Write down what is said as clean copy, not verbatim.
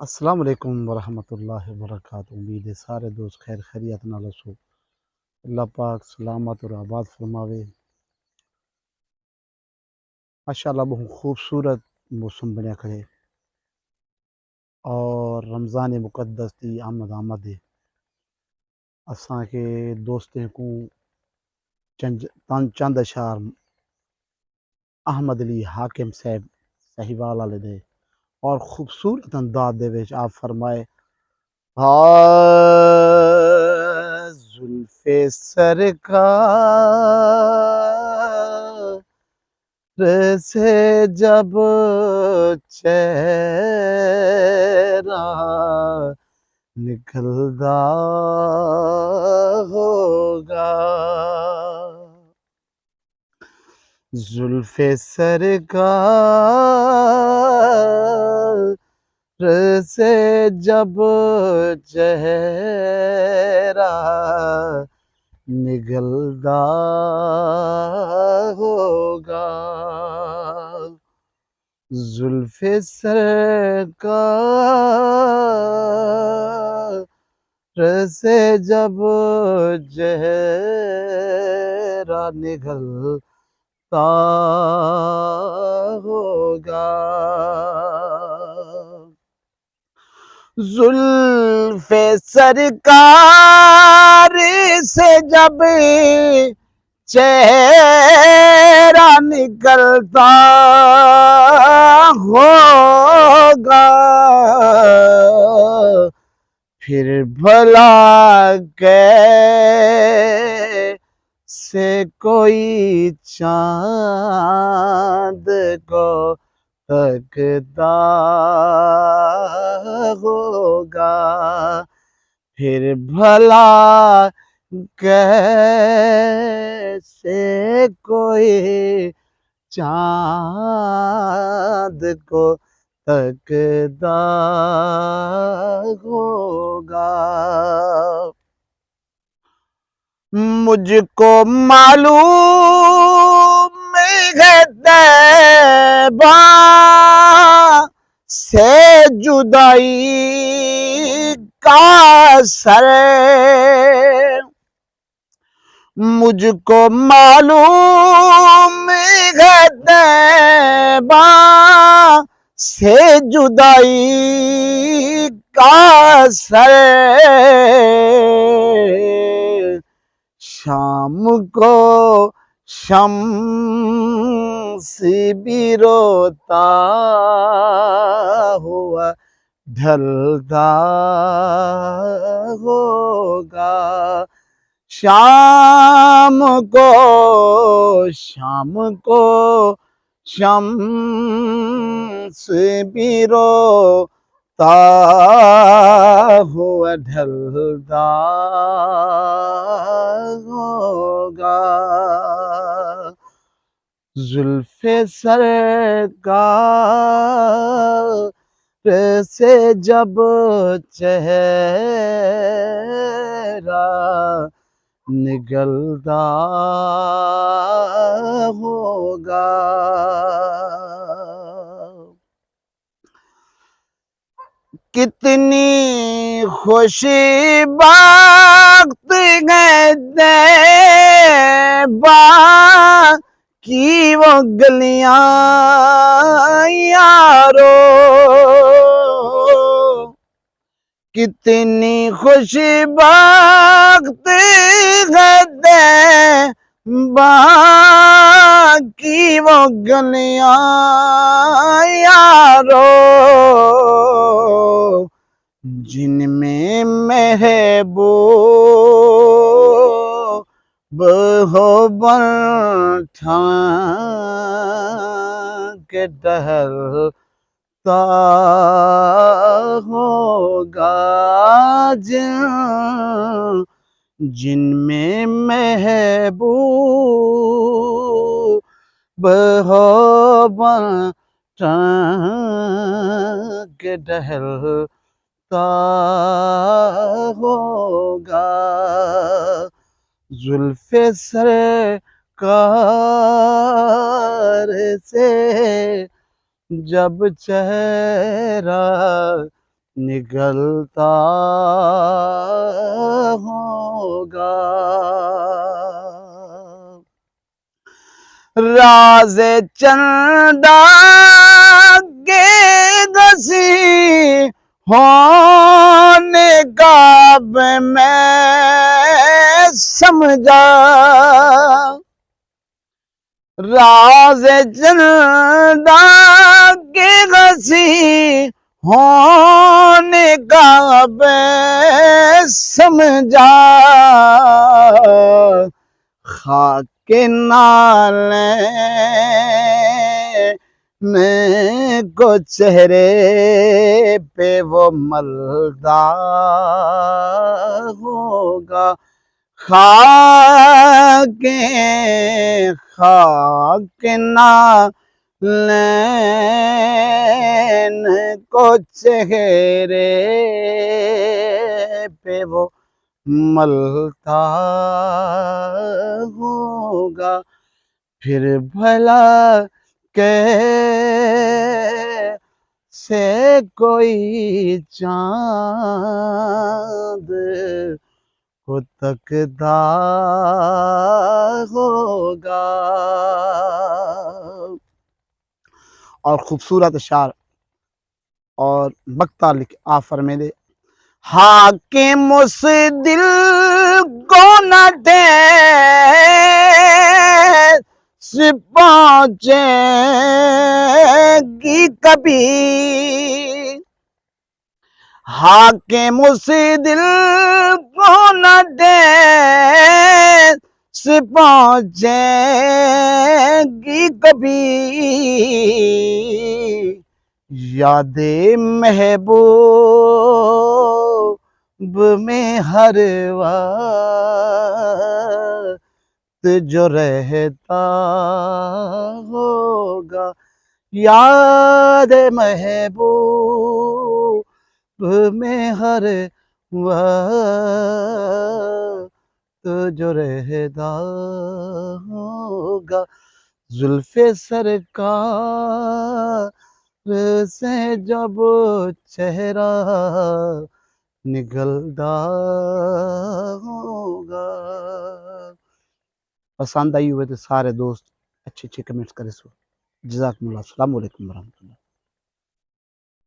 अस्सलाम वालेकुम वरहमतुल्लाहि वबरकातुहू। उम्मीद है सारे दोस्त खैर खैरियत नाल सो। अल्लाह पाक सलामत और आबाद फरमावे। माशाअल्लाह बहुत खूबसूरत मौसम बनया खड़े और रमज़ान मुक़द्दस दी आमद है। असां के दोस्तें को चंद अशार अहमद अली हाकिम साहब साहिवाल वाले दे और खूबसूरत अंदाज दे विच आप फरमाए, हाँ जुल्फ़े सरकार से जब चेहरा निकलता होगा, जुल्फ़े सरकार से जब चेहरा निकलता होगा, जुल्फ़े सरकार से जब चेहरा निकलता होगा, जुल्फ़े सरकार से जब चेहरा निकलता होगा, फिर भला कैसे कोई चाँद को तकता होगा, फिर भला कैसे कोई चाँद को तकता होगा। मुझको मालूम है तैबा से जुदाई का असर, मुझको मालूम है तैबा से जुदाई का असर, शाम को शम्स भी रोता हुआ ढलता होगा, शाम को शम्स भी रोता हुआ ढलता होगा, जुल्फ़े सरकार से जब चेहरा निकलता होगा, कितनी खुशी वक्त है तैबा की वो गलियां यारो, कितनी खुशी वक्त है तैबा की वो गलियां यारो, जिनमें महबूब हो बन के टहलता होगा, जिनमें महबूब हो बन के टहलता होगा, जुल्फ़े सरकार से जब चेहरा निकलता होगा। राज चंदा के घसी होने का अब मैं समझा। राज चंदा के घसी होने का अब समझा। खाके नाले में को चेहरे पे वो मलदा होगा। खाके खाके नाले को चेहरे पे वो मलता होगा। फिर भला कैसे कोई चाँद को तकता होगा। और खूबसूरत शार और बख्ता लिख आप फरमाइए, हाकिम उस दिल को न ठेस पहुंचेगी कभी। हाकिम उस दिल को न ठेस पहुंचेगी कभी। यादे महबूब में हर वक्त जो रहता होगा। याद महबूब में हर वक्त जो रहता होगा। जुल्फ़े सरकार से जब चेहरा निकलता होगा। पसंद आई हुए तो सारे दोस्त अच्छे अच्छे कमेंट्स करें। जज़ाकुमुल्लाह, अस्सलामु अलैकुम वरहमतुल्लाह।